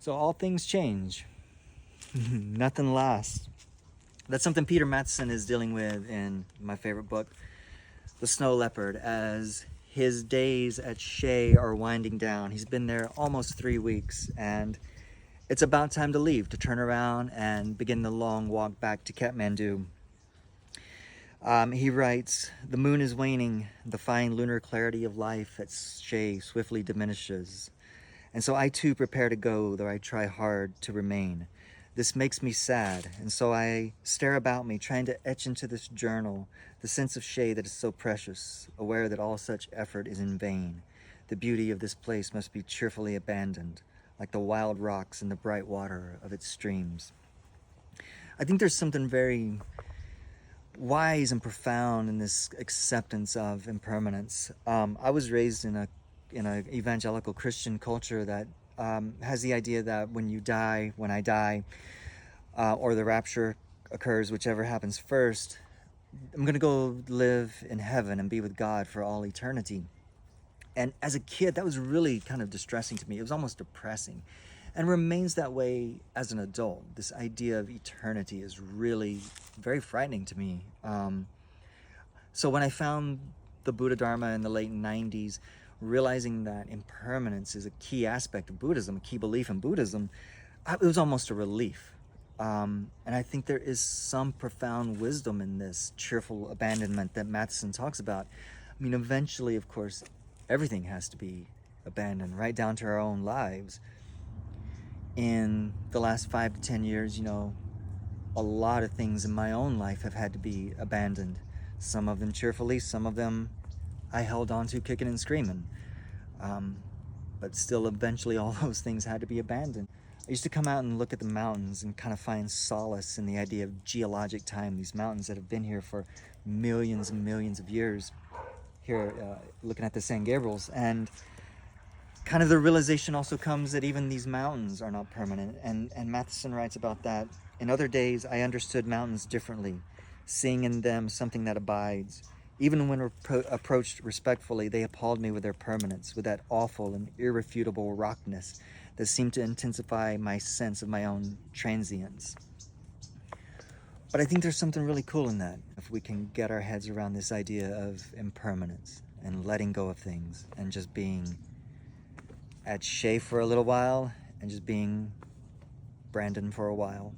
So all things change. Nothing lasts. That's something Peter Matthiessen is dealing with in my favorite book, The Snow Leopard, as his days at Shey are winding down. He's been there almost 3 weeks, and it's about time to leave, to turn around and begin the long walk back to Kathmandu. He writes, "The moon is waning. The fine lunar clarity of life at Shey swiftly diminishes. And so I too prepare to go, though I try hard to remain. This makes me sad, and so I stare about me, trying to etch into this journal the sense of Shey that is so precious, aware that all such effort is in vain. The beauty of this place must be cheerfully abandoned, like the wild rocks and the bright water of its streams." I think there's something very wise and profound in this acceptance of impermanence. I was raised in a evangelical Christian culture that has the idea that when I die, or the rapture occurs, whichever happens first, I'm gonna go live in heaven and be with God for all eternity. And as a kid, that was really kind of distressing to me. It was almost depressing, and remains that way as an adult. This idea of eternity is really very frightening to me. So when I found the Buddha Dharma in the late 90s, realizing that impermanence is a key aspect of Buddhism, a key belief in Buddhism, it was almost a relief. And I think there is some profound wisdom in this cheerful abandonment that Matthiessen talks about. I mean, eventually, of course, everything has to be abandoned, right down to our own lives. In the last 5 to 10 years, a lot of things in my own life have had to be abandoned. Some of them cheerfully, some of them I held on to kicking and screaming. But still, eventually, all those things had to be abandoned. I used to come out and look at the mountains and kind of find solace in the idea of geologic time, these mountains that have been here for millions and millions of years, here looking at the San Gabriels. And kind of the realization also comes that even these mountains are not permanent. And Matthiessen writes about that. In other days, I understood mountains differently, seeing in them something that abides. Even when approached respectfully, they appalled me with their permanence, with that awful and irrefutable rockness that seemed to intensify my sense of my own transience. But I think there's something really cool in that, if we can get our heads around this idea of impermanence and letting go of things and just being at Shey for a little while and just being Brandon for a while.